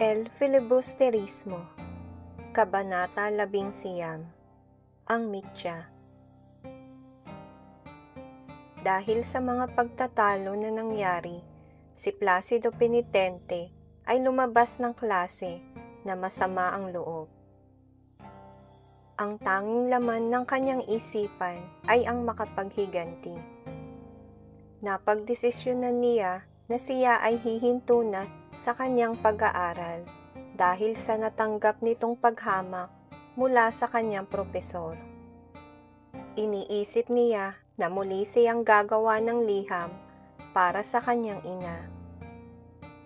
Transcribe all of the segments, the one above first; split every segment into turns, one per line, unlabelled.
El Filibusterismo, Kabanata 11, ang mitya. Dahil sa mga pagtatalo na nangyari, si Placido Penitente ay lumabas ng klase na masama ang loob. Ang tanging laman ng kanyang isipan ay ang makapaghiganti. Napagdesisyonan niya na siya ay hihinto na sa kanyang pag-aaral dahil sa natanggap nitong paghamak mula sa kanyang propesor. Iniisip niya na muli siyang gagawa ng liham para sa kanyang ina.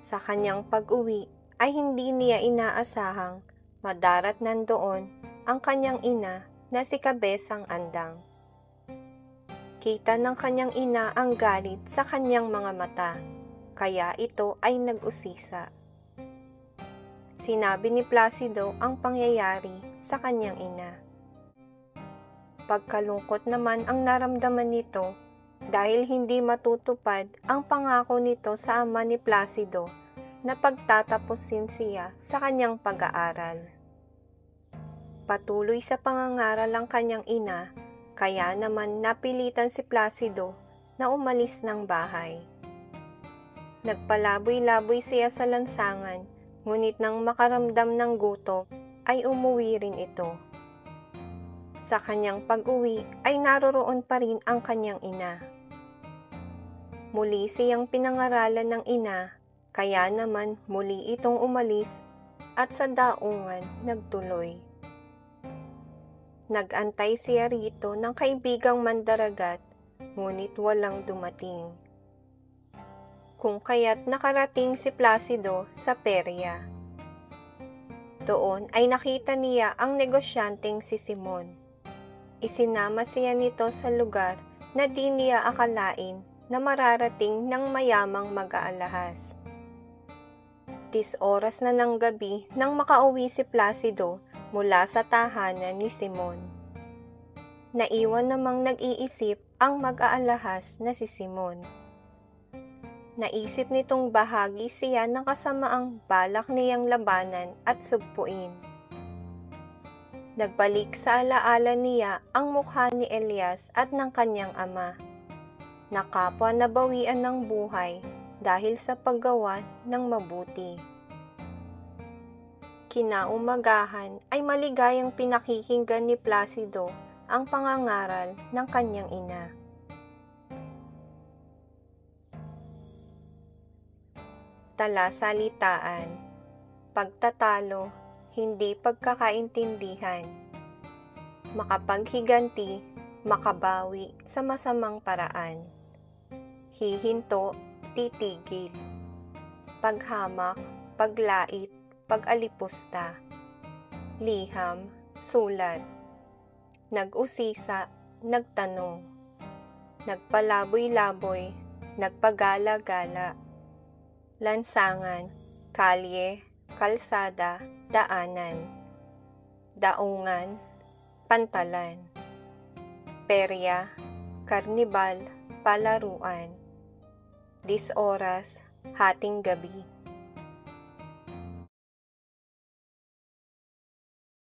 Sa kanyang pag-uwi ay hindi niya inaasahang madarat nandoon ang kanyang ina na si Kabesang Andang. Kita ng kanyang ina ang galit sa kanyang mga mata, kaya ito ay nag-usisa. Sinabi ni Placido ang pangyayari sa kanyang ina. Pagkalungkot naman ang naramdaman nito dahil hindi matutupad ang pangako nito sa ama ni Placido na pagtatapusin siya sa kanyang pag-aaral. Patuloy sa pangangaral ang kanyang ina, kaya naman napilitan si Placido na umalis ng bahay. Nagpalaboy-laboy siya sa lansangan, ngunit nang makaramdam ng gutom ay umuwi rin ito. Sa kanyang pag-uwi ay naroroon pa rin ang kanyang ina. Muli siyang pinangaralan ng ina, kaya naman muli itong umalis at sa daungan nagtuloy. Nag-antay siya rito ng kaibigang mandaragat, ngunit walang dumating. Kung kaya't nakarating si Placido sa Peria. Doon ay nakita niya ang negosyanteng si Simon. Isinama siya nito sa lugar na di niya akalain na mararating ng mayamang mag-aalahas. 10 oras na ng gabi nang makauwi si Placido mula sa tahanan ni Simon. Naiwan namang nag-iisip ang mag-aalahas na si Simon. Naisip nitong bahagi siya ng kasamaang balak niyang labanan at sugpuin. Nagbalik sa alaala niya ang mukha ni Elias at ng kanyang ama, na kapwa nabawian ng buhay dahil sa paggawa ng mabuti. Kinaumagahan ay maligayang pinakikinggan ni Placido ang pangangaral ng kanyang ina. Talasalitaan, pagtatalo, hindi pagkakaintindihan, makapaghiganti, makabawi sa masamang paraan, hihinto, titigil, paghamak, paglait, pag-alipusta, liham, sulat, nag-usisa, nagtanong, nagpalaboy-laboy, nagpagala-gala, lansangan, kalye, kalsada, daanan, daungan, pantalan, perya, karnibal, palaruan, 10 oras, hating gabi.